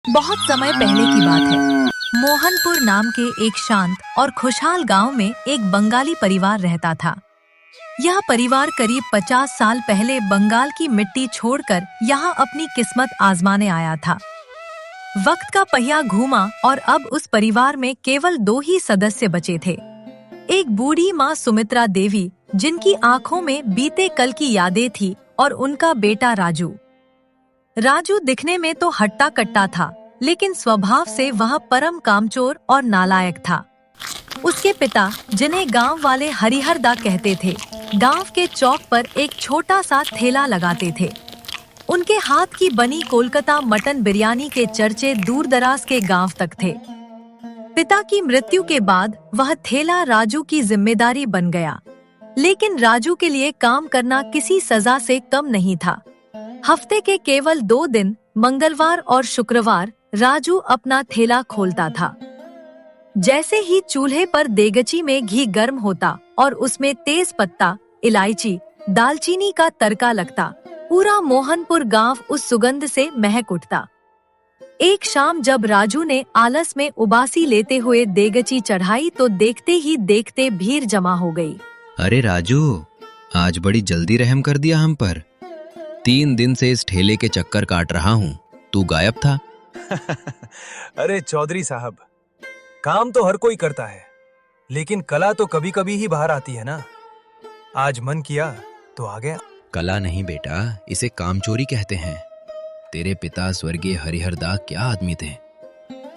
बहुत समय पहले की बात है। मोहनपुर नाम के एक शांत और खुशहाल गांव में एक बंगाली परिवार रहता था। यह परिवार करीब 50 साल पहले बंगाल की मिट्टी छोड़कर यहाँ अपनी किस्मत आजमाने आया था। वक्त का पहिया घूमा और अब उस परिवार में केवल 2 ही सदस्य बचे थे। एक बूढ़ी माँ सुमित्रा देवी, जिनकी आंखों में बीते कल की यादें थी, और उनका बेटा राजू। राजू दिखने में तो हट्टा कट्टा था, लेकिन स्वभाव से वह परम कामचोर और नालायक था। उसके पिता, जिन्हें गांव वाले हरिहर दा कहते थे, गांव के चौक पर एक छोटा सा ठेला लगाते थे। उनके हाथ की बनी कोलकाता मटन बिरयानी के चर्चे दूर दराज के गांव तक थे। पिता की मृत्यु के बाद वह ठेला राजू की जिम्मेदारी बन गया, लेकिन राजू के लिए काम करना किसी सजा से कम नहीं था। हफ्ते के केवल 2 दिन, मंगलवार और शुक्रवार, राजू अपना ठेला खोलता था। जैसे ही चूल्हे पर देगची में घी गर्म होता और उसमें तेज पत्ता, इलायची, दालचीनी का तड़का लगता, पूरा मोहनपुर गांव उस सुगंध से महक उठता। एक शाम जब राजू ने आलस में उबासी लेते हुए देगची चढ़ाई तो देखते ही देखते भीड़ जमा हो गई। अरे राजू, आज बड़ी जल्दी रहम कर दिया हम पर। 3 दिन से इस ठेले के चक्कर काट रहा हूँ, तू गायब था। अरे चौधरी साहब, काम तो हर कोई करता है, लेकिन कला तो कभी कभी ही बाहर आती है ना। आज मन किया तो आ गया। कला नहीं बेटा, इसे कामचोरी कहते हैं। तेरे पिता स्वर्गीय हरिहर दा क्या आदमी थे।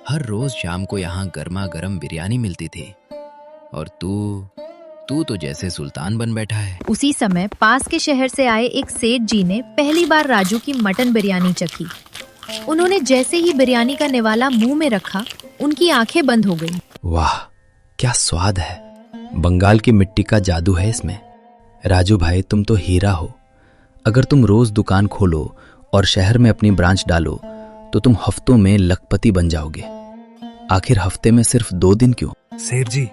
हर रोज शाम को यहाँ गर्मा गर्म बिरयानी मिलती थी, और तू तो जैसे सुल्तान बन बैठा है। उसी समय पास के शहर से आए एक सेठ जी ने पहली बार राजू की मटन बिरयानी चखी। उन्होंने जैसे ही बिरयानी का निवाला मुंह में रखा, उनकी आंखें बंद हो गईं। वाह, क्या स्वाद है। बंगाल की मिट्टी का जादू है इसमें। राजू भाई, तुम तो हीरा हो। अगर तुम रोज दुकान खोलो और शहर में अपनी ब्रांच डालो तो तुम हफ्तों में लखपति बन जाओगे। आखिर हफ्ते में सिर्फ 2 दिन क्यों? सेठ जी,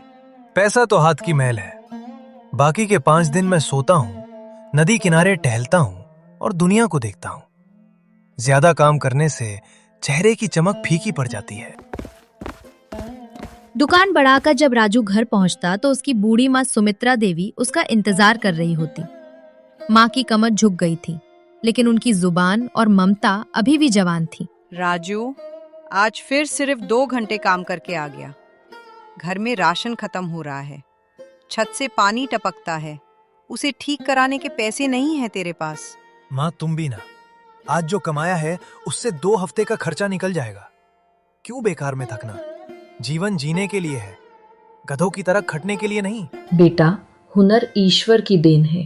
पैसा तो हाथ की मैल है। बाकी के 5 दिन मैं सोता हूँ, नदी किनारे टहलता हूँ और दुनिया को देखता हूँ। ज्यादा काम करने से चेहरे की चमक फीकी पड़ जाती है। दुकान बढ़ाकर जब राजू घर पहुंचता तो उसकी बूढ़ी माँ सुमित्रा देवी उसका इंतजार कर रही होती। माँ की कमर झुक गई थी, लेकिन उनकी जुबान और ममता अभी भी जवान थी। राजू, आज फिर सिर्फ 2 घंटे काम करके आ गया। घर में राशन खत्म हो रहा है, छत से पानी टपकता है, उसे ठीक कराने के पैसे नहीं है तेरे पास। माँ, तुम भी ना। आज जो कमाया है उससे 2 हफ्ते का खर्चा निकल जाएगा। क्यों बेकार में थकना? जीवन जीने के लिए है, गधों की तरह खटने के लिए नहीं। बेटा, हुनर ईश्वर की देन है।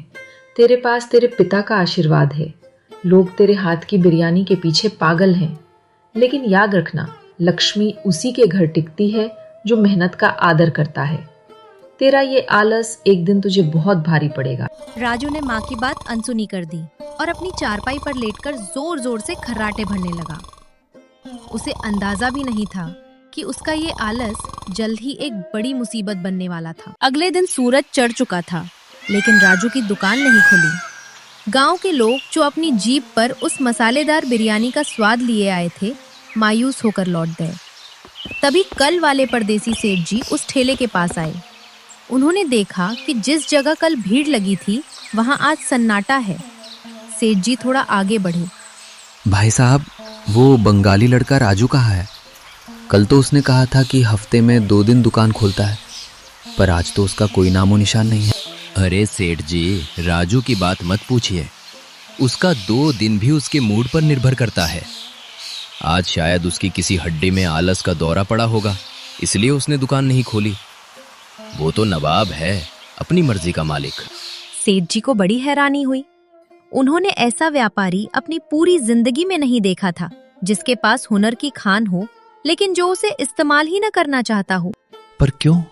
तेरे पास तेरे पिता का आशीर्वाद है। लोग तेरे हाथ की बिरयानी के पीछे पागल हैं, लेकिन याद रखना, लक्ष्मी उसी के घर टिकती है जो मेहनत का आदर करता है। तेरा ये आलस एक दिन तुझे बहुत भारी पड़ेगा। राजू ने माँ की बात अनसुनी कर दी और अपनी चारपाई पर लेटकर जोर जोर से खर्राटे भरने लगा। उसे अंदाजा भी नहीं था कि उसका ये आलस जल्द ही एक बड़ी मुसीबत बनने वाला था। अगले दिन सूरज चढ़ चुका था, लेकिन राजू की दुकान नहीं खुली। गांव के लोग जो अपनी जीप पर उस मसालेदार बिरयानी का स्वाद लिए आए थे, मायूस होकर लौट गए। तभी कल वाले परदेसी सेठ जी उस ठेले के पास आए। उन्होंने देखा कि जिस जगह कल भीड़ लगी थी, वहां आज सन्नाटा है। सेठ जी थोड़ा आगे बढ़े। भाई साहब, वो बंगाली लड़का राजू कहाँ है? कल तो उसने कहा था कि हफ्ते में 2 दिन दुकान खोलता है, पर आज तो उसका कोई नामो निशान नहीं है। अरे सेठ जी, राजू की बात मत पूछिए। उसका 2 दिन भी उसके मूड पर निर्भर करता है। आज शायद उसकी किसी हड्डी में आलस का दौरा पड़ा होगा, इसलिए उसने दुकान नहीं खोली। वो तो नवाब है, अपनी मर्जी का मालिक। सेठ जी को बड़ी हैरानी हुई। उन्होंने ऐसा व्यापारी अपनी पूरी जिंदगी में नहीं देखा था, जिसके पास हुनर की खान हो, लेकिन जो उसे इस्तेमाल ही न करना चाहता हो। पर क्यों?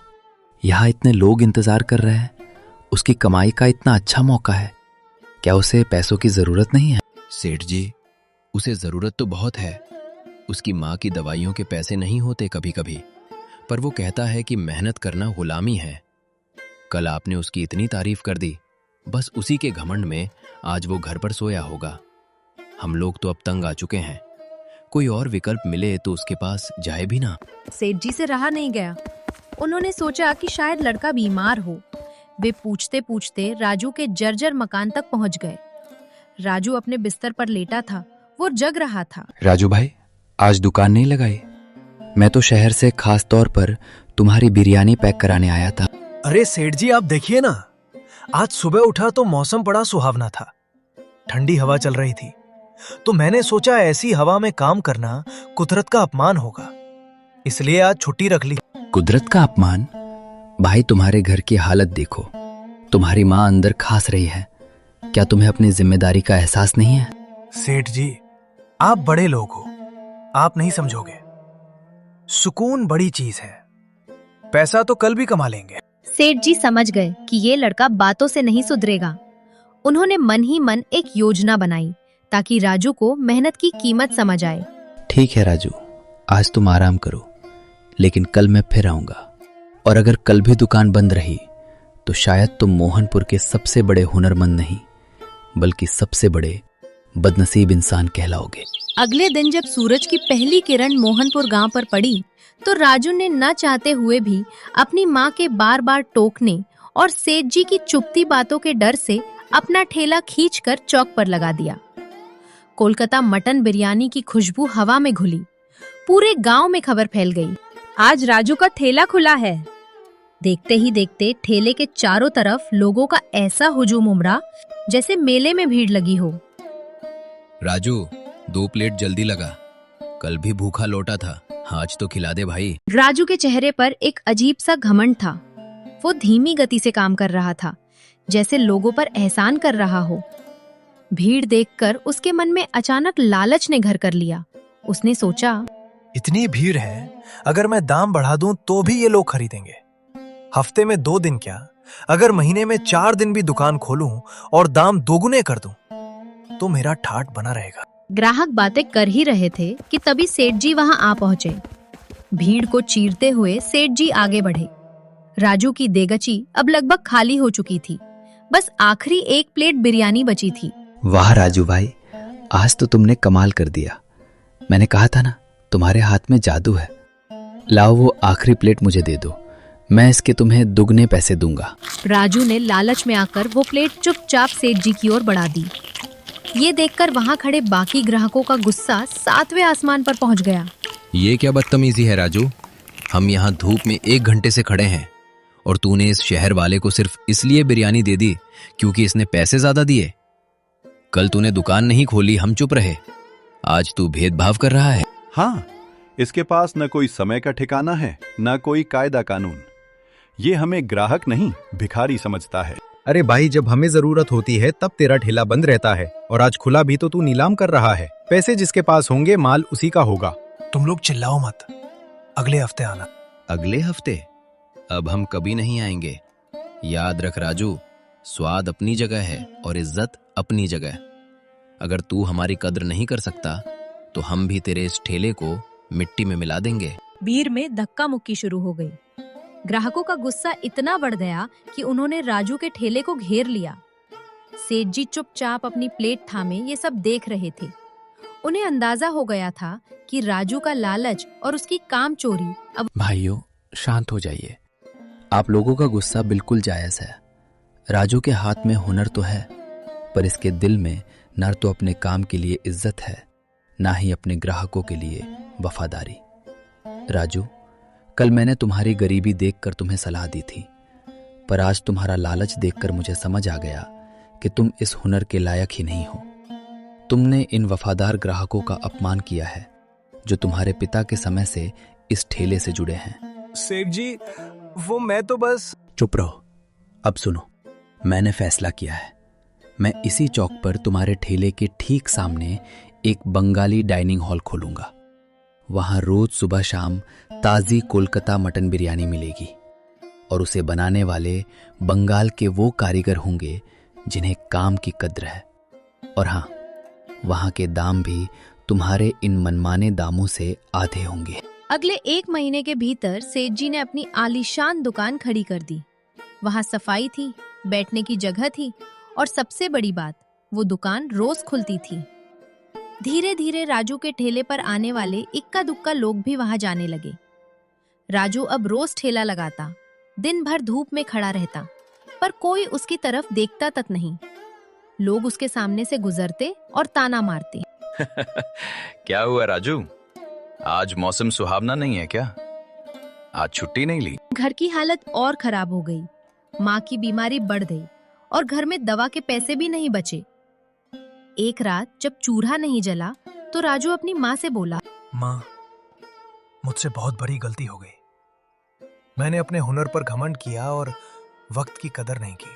यहाँ इतने लोग इंतजार कर रहे हैं। उसकी कमाई का इतना अच्छा मौका है, क्या उसे पैसों की जरूरत नहीं है? सेठ जी, उसे जरूरत तो बहुत है। उसकी माँ की दवाइयों के पैसे नहीं होते कभी कभी, पर वो कहता है कि मेहनत करना गुलामी है। कल आपने उसकी इतनी तारीफ कर दी, बस उसी के घमंड में आज वो घर पर सोया होगा। हम लोग तो अब तंग आ चुके हैं। कोई और विकल्प मिले तो उसके पास जाए भी ना। सेठ जी से रहा नहीं गया। उन्होंने सोचा कि शायद लड़का बीमार हो। वे पूछते पूछते राजू के जर्जर मकान तक पहुंच गए। राजू अपने बिस्तर पर लेटा था, वो जग रहा था। राजू भाई, आज दुकान नहीं लगाई? मैं तो शहर से खास तौर पर तुम्हारी बिरयानी पैक कराने आया था। अरे सेठ जी, आप देखिए ना, आज सुबह उठा तो मौसम बड़ा सुहावना था, ठंडी हवा चल रही थी, तो मैंने सोचा ऐसी हवा में काम करना कुदरत का अपमान होगा, इसलिए आज छुट्टी रख ली। कुदरत का अपमान? भाई, तुम्हारे घर की हालत देखो। तुम्हारी माँ अंदर खास रही है। क्या तुम्हें अपनी जिम्मेदारी का एहसास नहीं है? सेठ जी, आप बड़े लोग हो, आप नहीं समझोगे। सुकून बड़ी चीज है, पैसा तो कल भी कमा लेंगे। सेठ जी समझ गए कि ये लड़का बातों से नहीं सुधरेगा। उन्होंने मन ही मन एक योजना बनाई ताकि राजू को मेहनत की कीमत समझ आए। ठीक है राजू, आज तुम आराम करो, लेकिन कल मैं फिर आऊंगा। और अगर कल भी दुकान बंद रही तो शायद तुम मोहनपुर के सबसे बड़े हुनरमंद नहीं, बल्कि सबसे बड़े बदनसीब इंसान कहलाओगे। अगले दिन जब सूरज की पहली किरण मोहनपुर गांव पर पड़ी तो राजू ने न चाहते हुए भी अपनी माँ के बार बार टोकने और सेठ जी की चुपती बातों के डर से अपना ठेला खींचकर चौक पर लगा दिया। कोलकाता मटन बिरयानी की खुशबू हवा में घुली। पूरे गांव में खबर फैल गई, आज राजू का ठेला खुला है। देखते ही देखते ठेले के चारों तरफ लोगों का ऐसा हुजूम उमड़ा जैसे मेले में भीड़ लगी हो। राजू, 2 प्लेट जल्दी लगा, कल भी भूखा लौटा था, आज तो खिला दे भाई। राजू के चेहरे पर एक अजीब सा घमंड था। वो धीमी गति से काम कर रहा था, जैसे लोगों पर एहसान कर रहा हो। भीड़ देखकर उसके मन में अचानक लालच ने घर कर लिया। उसने सोचा, इतनी भीड़ है, अगर मैं दाम बढ़ा दूं तो भी ये लोग खरीदेंगे। हफ्ते में 2 दिन क्या, अगर महीने में 4 दिन भी दुकान खोलूं और दाम दोगुने कर दूं तो मेरा ठाठ बना रहेगा। ग्राहक बातें कर ही रहे थे कि तभी सेठ जी वहां आ पहुंचे। भीड़ को चीरते हुए सेठ जी आगे बढ़े। राजू की देगची अब लगभग खाली हो चुकी थी, बस आखिरी 1 प्लेट बिरयानी बची थी। वाह राजू भाई, आज तो तुमने कमाल कर दिया। मैंने कहा था ना, तुम्हारे हाथ में जादू है। लाओ वो आखिरी प्लेट मुझे दे दो, मैं इसके तुम्हें दुगने पैसे दूंगा। राजू ने लालच में आकर वो प्लेट चुपचाप सेठ जी की ओर बढ़ा दी। ये देखकर वहां खड़े बाकी ग्राहकों का गुस्सा 7वें आसमान पर पहुंच गया। ये क्या बदतमीजी है राजू, हम यहाँ धूप में 1 घंटे से खड़े हैं और तूने इस शहर वाले को सिर्फ इसलिए बिरयानी दे दी क्योंकि इसने पैसे ज्यादा दिए। कल तूने दुकान नहीं खोली, हम चुप रहे, आज तू भेदभाव कर रहा है। हाँ, इसके पास न कोई समय का ठिकाना है, न कोई कायदा कानून। ये हमें ग्राहक नहीं, भिखारी समझता है। अरे भाई, जब हमें जरूरत होती है तब तेरा ठेला बंद रहता है, और आज खुला भी तो तू नीलाम कर रहा है। पैसे जिसके पास होंगे, माल उसी का होगा। तुम लोग चिल्लाओ मत, अगले हफ्ते आना। अगले हफ्ते? अब हम कभी नहीं आएंगे। याद रख राजू, स्वाद अपनी जगह है और इज्जत अपनी जगह। अगर तू हमारी कद्र नहीं कर सकता तो हम भी तेरे इस ठेले को मिट्टी में मिला देंगे। भीड़ में धक्का मुक्की शुरू हो गई। ग्राहकों का गुस्सा इतना बढ़ गया कि उन्होंने राजू के ठेले को घेर लिया। सेठ जी चुपचाप अपनी प्लेट थामे ये सब देख रहे थे। उन्हें अंदाजा हो गया था कि राजू का लालच और उसकी काम चोरी अब। भाइयों, शांत हो जाइए। आप लोगों का गुस्सा बिल्कुल जायज है। राजू के हाथ में हुनर तो है, पर इसके दिल में न तो अपने काम के लिए इज्जत है, ना ही अपने ग्राहकों के लिए वफादारी। राजू, कल मैंने तुम्हारी गरीबी देखकर तुम्हें सलाह दी थी, पर आज तुम्हारा लालच देखकर मुझे समझ आ गया कि तुम इस हुनर के लायक ही नहीं हो। तुमने इन वफादार ग्राहकों का अपमान किया है जो तुम्हारे पिता के समय से इस ठेले से जुड़े हैं। सेठ जी, वो मैं तो बस। चुप रहो। अब सुनो, मैंने फैसला किया है। मैं इसी चौक पर तुम्हारे ठेले के ठीक सामने एक बंगाली डाइनिंग हॉल खोलूंगा। वहां रोज सुबह शाम ताजी कोलकाता मटन बिरयानी मिलेगी, और उसे बनाने वाले बंगाल के वो कारीगर होंगे जिन्हें काम की कद्र है। और हाँ, वहां के दाम भी तुम्हारे इन मनमाने दामों से आधे होंगे। अगले 1 महीने के भीतर सेठ जी ने अपनी आलीशान दुकान खड़ी कर दी। वहां सफाई थी, बैठने की जगह थी, और सबसे बड़ी बात, वो दुकान रोज खुलती थी। धीरे धीरे राजू के ठेले पर आने वाले इक्का दुक्का लोग भी वहां जाने लगे। राजू अब रोज ठेला लगाता, दिन भर धूप में खड़ा रहता, पर कोई उसकी तरफ देखता तक नहीं। लोग उसके सामने से गुजरते और ताना मारते। क्या हुआ राजू, आज मौसम सुहावना नहीं है क्या? आज छुट्टी नहीं ली? घर की हालत और खराब हो गई। माँ की बीमारी बढ़ गई और घर में दवा के पैसे भी नहीं बचे। एक रात जब चूल्हा नहीं जला तो राजू अपनी माँ से बोला, माँ, मुझसे बहुत बड़ी गलती हो गई। मैंने अपने हुनर पर घमंड किया और वक्त की कदर नहीं की।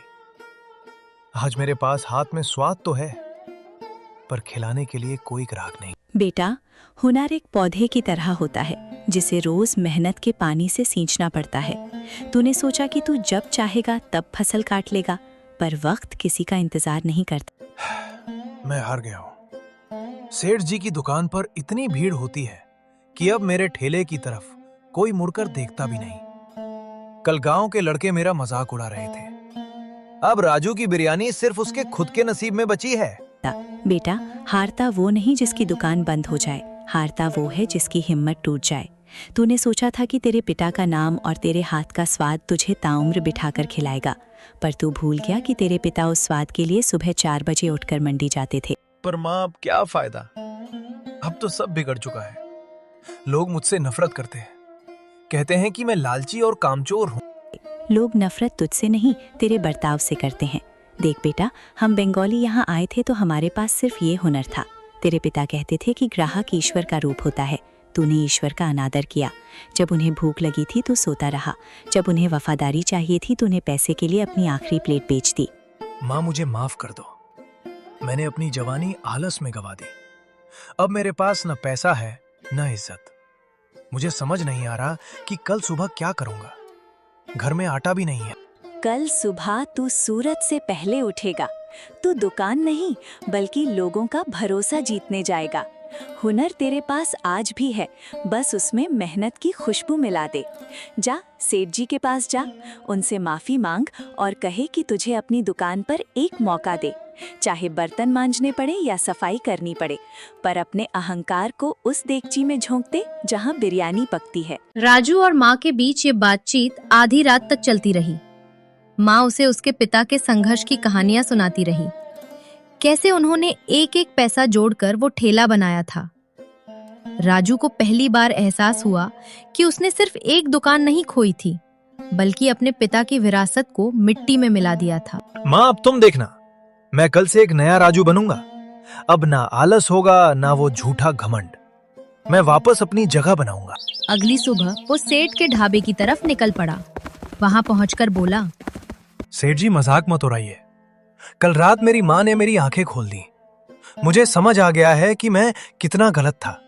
आज मेरे पास हाथ में स्वाद तो है, पर खिलाने के लिए कोई ग्राहक नहीं। बेटा, हुनर एक पौधे की तरह होता है जिसे रोज मेहनत के पानी से सींचना पड़ता है। तूने सोचा कि तू जब चाहेगा तब फसल काट लेगा, पर वक्त किसी का इंतजार नहीं करता। मैं हार गया हूँ। सेठ जी की दुकान पर इतनी भीड़ होती है कि अब मेरे ठेले की तरफ कोई मुड़कर देखता भी नहीं। कल गांव के लड़के मेरा मजाक उड़ा रहे थे। अब राजू की बिरयानी सिर्फ उसके खुद के नसीब में बची है। बेटा, हारता वो नहीं जिसकी दुकान बंद हो जाए, हारता वो है जिसकी हिम्मत टूट जाए। तूने सोचा था कि तेरे पिता का नाम और तेरे हाथ का स्वाद तुझे ताउम्र बिठाकर खिलाएगा, पर तू भूल गया कि तेरे पिता उस स्वाद के लिए सुबह 4 बजे उठकर मंडी जाते थे। पर माँ, अब क्या फायदा? अब तो सब बिगड़ चुका है। लोग मुझसे नफरत करते हैं, कहते हैं कि मैं लालची और कामचोर हूँ। लोग नफरत तुझसे नहीं, तेरे बर्ताव से करते हैं। देख बेटा, हम बंगाली यहाँ आए थे तो हमारे पास सिर्फ ये हुनर था। तेरे पिता कहते थे कि ग्राहक ईश्वर का रूप होता है। तूने ईश्वर का अनादर किया। जब उन्हें भूख लगी थी तो सोता रहा, जब उन्हें वफादारी चाहिए थी तूने पैसे के लिए अपनी आखिरी प्लेट बेच दी। माँ, मुझे माफ कर दो। मैंने अपनी जवानी आलस में गवा दी। अब मेरे पास न पैसा है न इज्जत। मुझे समझ नहीं आ रहा कि कल सुबह क्या करूंगा। घर में आटा भी नहीं है। कल सुबह तू सूरज से पहले उठेगा। तू दुकान नहीं बल्कि लोगों का भरोसा जीतने जाएगा। हुनर तेरे पास आज भी है, बस उसमें मेहनत की खुशबू मिला दे। जा सेठ जी के पास जा, उनसे माफी मांग और कहे कि तुझे अपनी दुकान पर एक मौका दे। चाहे बर्तन मांजने पड़े या सफाई करनी पड़े, पर अपने अहंकार को उस देगची में झोंक दे जहां बिरयानी पकती है। राजू और माँ के बीच ये बातचीत आधी रात तक चलती रही। माँ उसे उसके पिता के संघर्ष की कहानियां सुनाती रही, कैसे उन्होंने एक एक पैसा जोड़कर वो ठेला बनाया था। राजू को पहली बार एहसास हुआ कि उसने सिर्फ एक दुकान नहीं खोई थी, बल्कि अपने पिता की विरासत को मिट्टी में मिला दिया था। माँ, अब तुम देखना, मैं कल से एक नया राजू बनूंगा। अब ना आलस होगा ना वो झूठा घमंड। मैं वापस अपनी जगह बनाऊंगा। अगली सुबह वो सेठ के ढाबे की तरफ निकल पड़ा। वहां पहुंचकर बोला, सेठ जी, मजाक मत उड़ाइए। कल रात मेरी माँ ने मेरी आंखें खोल दी। मुझे समझ आ गया है कि मैं कितना गलत था।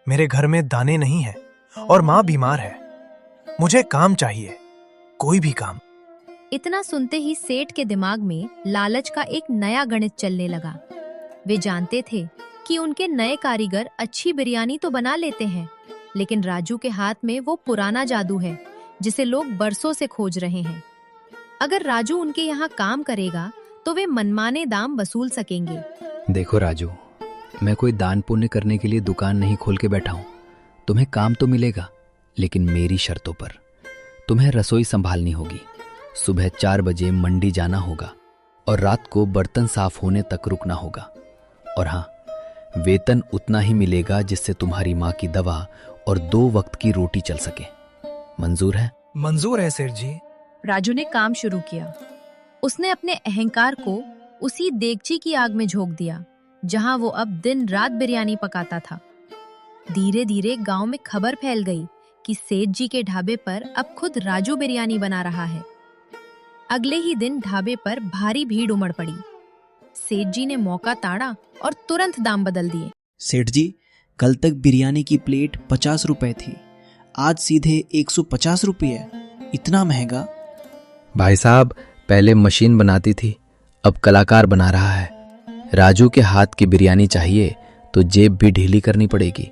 मेरे घर में दाने नहीं है और माँ बीमार है। मुझे काम चाहिए, कोई भी काम। इतना सुनते ही सेठ के दिमाग में लालच का एक नया गणित चलने लगा। वे जानते थे कि उनके नए कारीगर अच्छी बिरयानी तो बना लेते हैं, लेकिन राजू के हाथ में वो पुराना जादू है जिसे लोग बरसों से खोज रहे हैं। अगर राजू उनके यहाँ काम करेगा तो वे मनमाने दाम वसूल सकेंगे। देखो राजू, मैं कोई दान पुण्य करने के लिए दुकान नहीं खोल के बैठा हूँ। तुम्हें काम तो मिलेगा, लेकिन मेरी शर्तों पर। तुम्हें रसोई संभालनी होगी, सुबह 4 बजे मंडी जाना होगा और रात को बर्तन साफ होने तक रुकना होगा। और हाँ, वेतन उतना ही मिलेगा जिससे तुम्हारी माँ की दवा और 2 वक्त की रोटी चल सके। मंजूर है? मंजूर है सेठ जी। राजू ने काम शुरू किया। उसने अपने अहंकार को उसी देगची की आग में झोंक दिया जहां वो अब दिन रात बिरयानी पकाता था। धीरे धीरे गांव में खबर फैल गई कि सेठ जी के ढाबे पर अब खुद राजू बिरयानी बना रहा है। अगले ही दिन ढाबे पर भारी भीड़ उमड़ पड़ी। सेठ जी ने मौका ताड़ा और तुरंत दाम बदल दिए। सेठ जी, कल तक बिरयानी की प्लेट 50 रुपए थी, आज सीधे 150 रुपये। इतना महंगा? भाई साहब, पहले मशीन बनाती थी, अब कलाकार बना रहा है। राजू के हाथ की बिरयानी चाहिए तो जेब भी ढीली करनी पड़ेगी।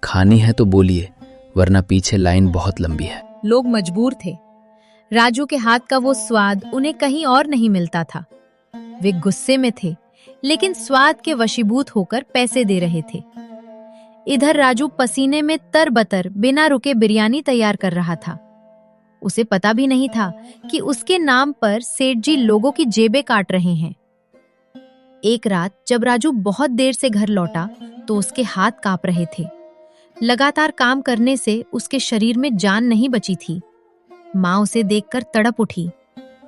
खानी है तो बोलिए, वरना पीछे लाइन बहुत लंबी है। लोग मजबूर थे। राजू के हाथ का वो स्वाद उन्हें कहीं और नहीं मिलता था। वे गुस्से में थे लेकिन स्वाद के वशीभूत होकर पैसे दे रहे थे। इधर राजू पसीने में तरबतर बिना रुके बिरयानी तैयार कर रहा था। उसे पता भी नहीं था कि उसके नाम पर सेठ जी लोगों की जेबें काट रहे हैं। एक रात जब राजू बहुत देर से घर लौटा तो उसके हाथ कांप रहे थे। लगातार काम करने से उसके शरीर में जान नहीं बची थी। माँ उसे देखकर तड़प उठी।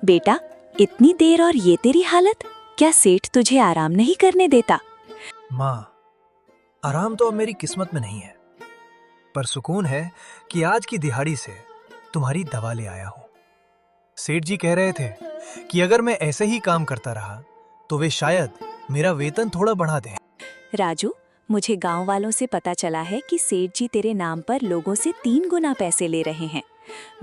बेटा, इतनी देर और ये तेरी हालत? क्या सेठ तुझे आराम नहीं करने देता? माँ, आराम तो अब मेरी किस्मत में नहीं है, पर सुकून है कि आज की दिहाड़ी से तुम्हारी दवा ले आया हूं। सेठ जी कह रहे थे कि अगर मैं ऐसे ही काम करता रहा तो वे शायद मेरा वेतन थोड़ा बढ़ा दें। राजू, मुझे गांव वालों से पता चला है कि सेठ जी तेरे नाम पर लोगों से 3 गुना पैसे ले रहे हैं।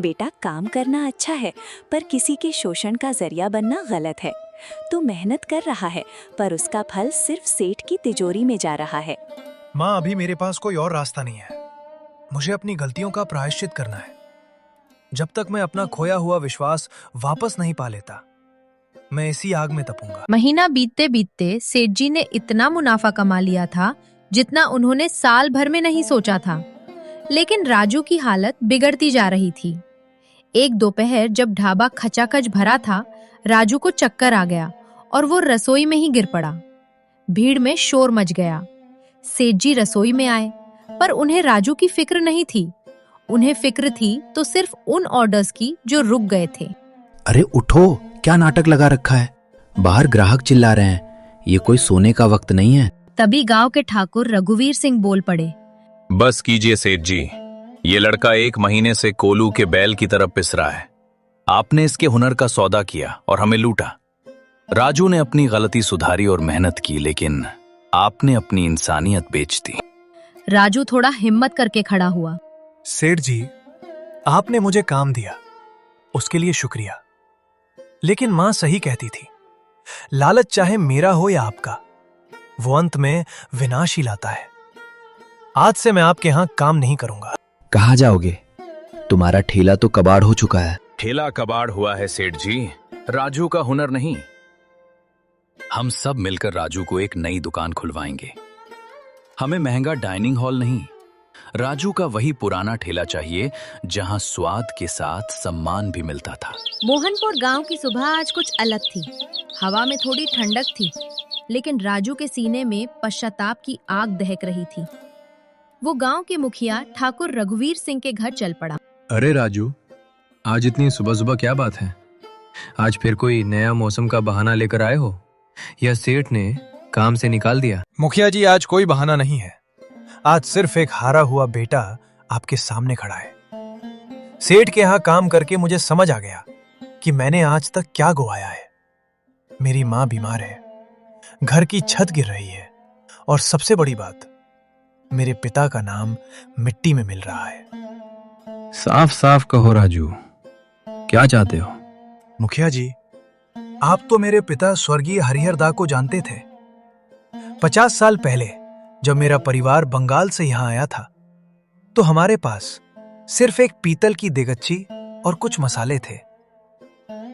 बेटा, काम करना अच्छा है, पर किसी के शोषण का जरिया बनना गलत है। तू मेहनत कर रहा है, पर उसका फल सिर्फ सेठ की तिजोरी में जा रहा है। माँ, अभी मेरे पास कोई और रास्ता नहीं है। मुझे अपनी गलतियों का प्रायश्चित करना है। जब तक मैं अपना खोया हुआ विश्वास वापस नहीं पा लेता, मैं इसी आग में तपूंगा। महीना बीतते बीतते सेठ जी ने इतना मुनाफा कमा लिया था जितना उन्होंने साल भर में नहीं सोचा था। लेकिन राजू की हालत बिगड़ती जा रही थी। एक दोपहर जब ढाबा खचाखच भरा था, राजू को चक्कर आ गया और वो रसोई में ही गिर पड़ा। भीड़ में शोर मच गया। सेठ जी रसोई में आए, पर उन्हें राजू की फिक्र नहीं थी। उन्हें फिक्र थी तो सिर्फ उन ऑर्डर्स की जो रुक गए थे। अरे उठो, क्या नाटक लगा रखा है? बाहर ग्राहक चिल्ला रहे हैं। ये कोई सोने का वक्त नहीं है। तभी गांव के ठाकुर रघुवीर सिंह बोल पड़े। बस कीजिए सेठ जी, ये लड़का 1 महीने से कोलू के बैल की तरफ पिस रहा है। आपने इसके हुनर का सौदा किया और हमें लूटा। राजू ने अपनी गलती सुधारी और मेहनत की, लेकिन आपने अपनी इंसानियत बेच दी। राजू थोड़ा हिम्मत करके खड़ा हुआ। सेठ जी, आपने मुझे काम दिया, उसके लिए शुक्रिया। लेकिन मां सही कहती थी, लालच चाहे मेरा हो या आपका, वो अंत में विनाश ही लाता है। आज से मैं आपके यहां काम नहीं करूंगा। कहाँ जाओगे? तुम्हारा ठेला तो कबाड़ हो चुका है। ठेला कबाड़ हुआ है सेठ जी, राजू का हुनर नहीं। हम सब मिलकर राजू को एक नई दुकान खुलवाएंगे। हमें महंगा डाइनिंग हॉल नहीं, राजू का वही पुराना ठेला चाहिए जहां स्वाद के साथ सम्मान भी मिलता था। मोहनपुर गांव की सुबह आज कुछ अलग थी। हवा में थोड़ी ठंडक थी, लेकिन राजू के सीने में पश्चाताप की आग दहक रही थी। वो गांव के मुखिया ठाकुर रघुवीर सिंह के घर चल पड़ा। अरे राजू, आज इतनी सुबह सुबह क्या बात है? आज फिर कोई नया मौसम का बहाना लेकर आए हो या सेठ ने काम से निकाल दिया? मुखिया जी, आज कोई बहाना नहीं है। आज सिर्फ एक हारा हुआ बेटा आपके सामने खड़ा है। सेठ के यहां काम करके मुझे समझ आ गया कि मैंने आज तक क्या गवाया है। मेरी मां बीमार है, घर की छत गिर रही है, और सबसे बड़ी बात, मेरे पिता का नाम मिट्टी में मिल रहा है। साफ साफ कहो राजू, क्या चाहते हो? मुखिया जी, आप तो मेरे पिता स्वर्गीय हरिहर दा को जानते थे। 50 साल पहले जब मेरा परिवार बंगाल से यहां आया था, तो हमारे पास सिर्फ एक पीतल की देगच्ची और कुछ मसाले थे।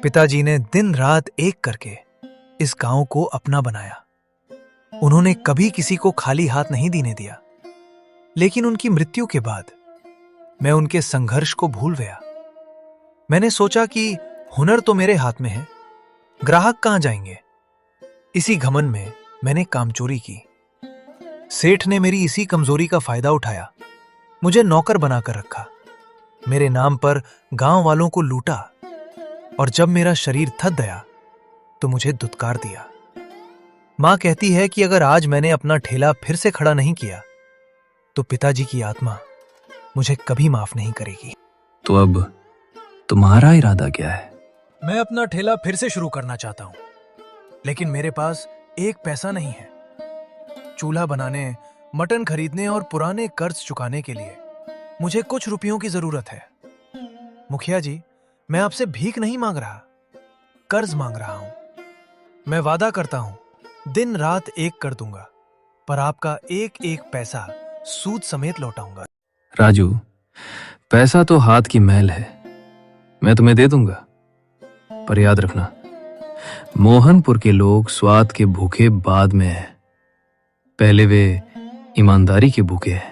पिताजी ने दिन रात एक करके इस गांव को अपना बनाया। उन्होंने कभी किसी को खाली हाथ नहीं देने दिया। लेकिन उनकी मृत्यु के बाद मैं उनके संघर्ष को भूल गया। मैंने सोचा कि हुनर तो मेरे हाथ में है, ग्राहक कहां जाएंगे। इसी घमंड में मैंने कामचोरी की। सेठ ने मेरी इसी कमजोरी का फायदा उठाया, मुझे नौकर बनाकर रखा, मेरे नाम पर गांव वालों को लूटा, और जब मेरा शरीर थक गया तो मुझे दुत्कार दिया। मां कहती है कि अगर आज मैंने अपना ठेला फिर से खड़ा नहीं किया तो पिताजी की आत्मा मुझे कभी माफ नहीं करेगी। तो अब तुम्हारा इरादा क्या है? मैं अपना ठेला फिर से शुरू करना चाहता हूं, लेकिन मेरे पास एक पैसा नहीं है। चूल्हा बनाने, मटन खरीदने और पुराने कर्ज चुकाने के लिए मुझे कुछ रुपयों की जरूरत है। मुखिया जी, मैं आपसे भीख नहीं मांग रहा, कर्ज मांग रहा हूं। मैं वादा करता हूं दिन रात एक कर दूंगा, पर आपका एक एक पैसा सूद समेत लौटाऊंगा। राजू, पैसा तो हाथ की मैल है, मैं तुम्हें दे दूंगा, पर याद रखना, मोहनपुर के लोग स्वाद के भूखे बाद में है, पहले वे ईमानदारी के भूखे हैं।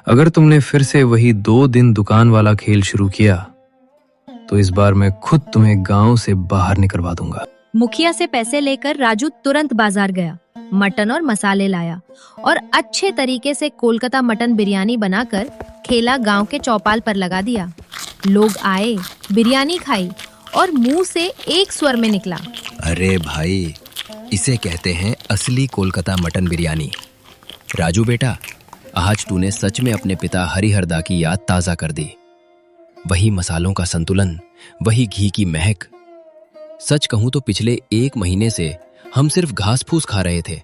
अगर तुमने फिर से वही 2 दिन दुकान वाला खेल शुरू किया तो इस बार मैं खुद तुम्हें गांव से बाहर निकलवा दूंगा। मुखिया से पैसे लेकर राजू तुरंत बाजार गया, मटन और मसाले लाया और अच्छे तरीके से कोलकाता मटन बिरयानी बनाकर ठेला गांव के चौपाल पर लगा दिया। लोग आए, बिरयानी खाई और मुंह से एक स्वर में निकला, अरे भाई, इसे कहते हैं असली कोलकाता मटन बिरयानी। राजू बेटा, आज तूने सच में अपने पिता हरिहरदा की याद ताजा कर दी। वही मसालों का संतुलन, वही घी की महक। सच कहूं तो पिछले 1 महीने से हम सिर्फ घास फूस खा रहे थे,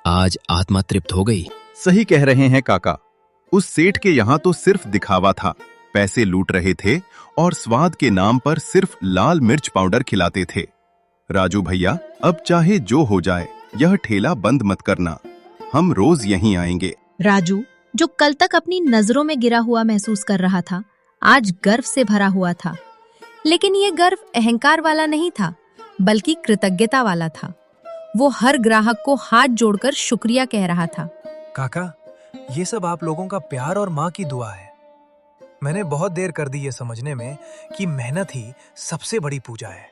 आज आत्मा तृप्त हो गई। सही कह रहे हैं काका। उस सेठ के यहाँ तो सिर्फ दिखावा था, पैसे लूट रहे थे और स्वाद के नाम पर सिर्फ लाल मिर्च पाउडर खिलाते थे। राजू भैया, अब चाहे जो हो जाए यह ठेला बंद मत करना, हम रोज यहीं आएंगे। राजू, जो कल तक अपनी नजरों में गिरा हुआ महसूस कर रहा था, आज गर्व से भरा हुआ था। लेकिन ये गर्व अहंकार वाला नहीं था, बल्कि कृतज्ञता वाला था। वो हर ग्राहक को हाथ जोड़कर शुक्रिया कह रहा था। काका, ये सब आप लोगों का प्यार और माँ की दुआ है। मैंने बहुत देर कर दी ये समझने में कि मेहनत ही सबसे बड़ी पूजा है।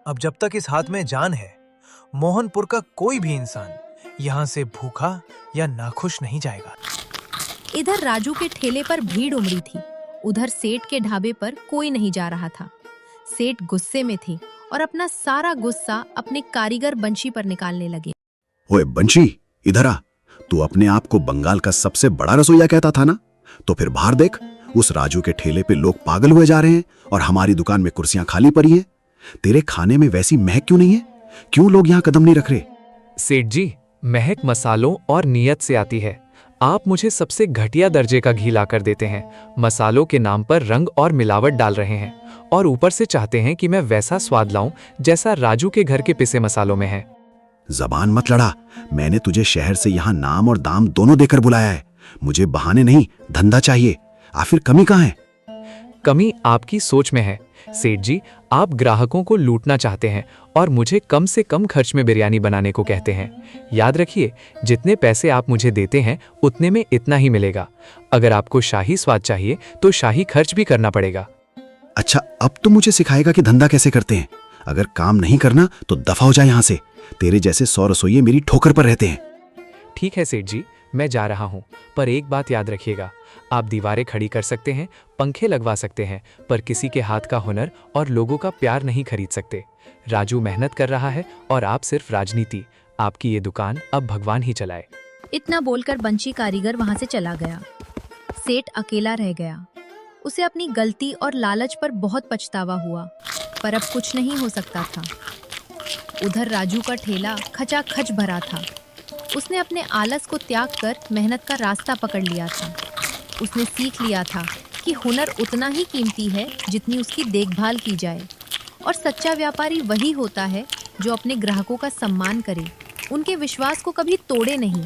अब जब तक इस हाथ में जान है, मोहनपुर का कोई भी इंसान यहाँ से भूखा या नाखुश नहीं जाएगा। इधर राजू के ठेले पर भीड़ उमड़ी थी, उधर सेठ के ढाबे पर कोई नहीं जा रहा था। सेठ गुस्से में थे और अपना सारा गुस्सा अपने कारीगर बंशी पर निकालने लगे। ओए बंशी, इधर आ। तू अपने आप को बंगाल का सबसे बड़ा रसोइया कहता था ना? तो फिर बाहर देख, उस राजू के ठेले पे लोग पागल हुए जा रहे हैं और हमारी दुकान में कुर्सियां खाली पड़ी हैं। तेरे खाने में वैसी महक क्यों नहीं है? क्यों लोग यहाँ कदम नहीं रख रहे? सेठ जी, महक मसालों और नियत से आती है। आप मुझे सबसे घटिया दर्जे का घी लाकर देते हैं, मसालों के नाम पर रंग और मिलावट डाल रहे हैं और ऊपर से चाहते हैं कि मैं वैसा स्वाद लाऊं जैसा राजू के घर के पिसे मसालों में है। जबान मत लड़ा। मैंने तुझे शहर से यहाँ नाम और दाम दोनों देकर बुलाया है। मुझे बहाने नहीं, धंधा चाहिए। आखिर कमी कहाँ है? कमी आपकी सोच में है सेठ जी। आप ग्राहकों को लूटना चाहते हैं और मुझे कम से कम खर्च में बिरयानी बनाने को कहते हैं। याद रखिए, जितने पैसे आप मुझे देते हैं उतने में इतना ही मिलेगा। अगर आपको शाही स्वाद चाहिए तो शाही खर्च भी करना पड़ेगा। अच्छा, अब तो मुझे सिखाएगा कि धंधा कैसे करते हैं। अगर काम नहीं करना तो दफा हो जाए यहाँ से। तेरे जैसे 100 रसोइये मेरी ठोकर पर रहते हैं। ठीक है सेठ जी, मैं जा रहा हूँ, पर एक बात याद रखिएगा, आप दीवारें खड़ी कर सकते हैं, पंखे लगवा सकते हैं, पर किसी के हाथ का हुनर और लोगों का प्यार नहीं खरीद सकते। राजू मेहनत कर रहा है और आप सिर्फ राजनीति। आपकी ये दुकान अब भगवान ही चलाए। इतना बोलकर बंशी कारीगर वहां से चला गया। सेठ अकेला रह गया। उसे अपनी गलती और लालच पर बहुत पछतावा हुआ, पर अब कुछ नहीं हो सकता था। उधर राजू का ठेला खचाखच भरा था। उसने अपने आलस को त्याग कर मेहनत का रास्ता पकड़ लिया था। उसने सीख लिया था कि हुनर उतना ही कीमती है जितनी उसकी देखभाल की जाए, और सच्चा व्यापारी वही होता है जो अपने ग्राहकों का सम्मान करे, उनके विश्वास को कभी तोड़े नहीं।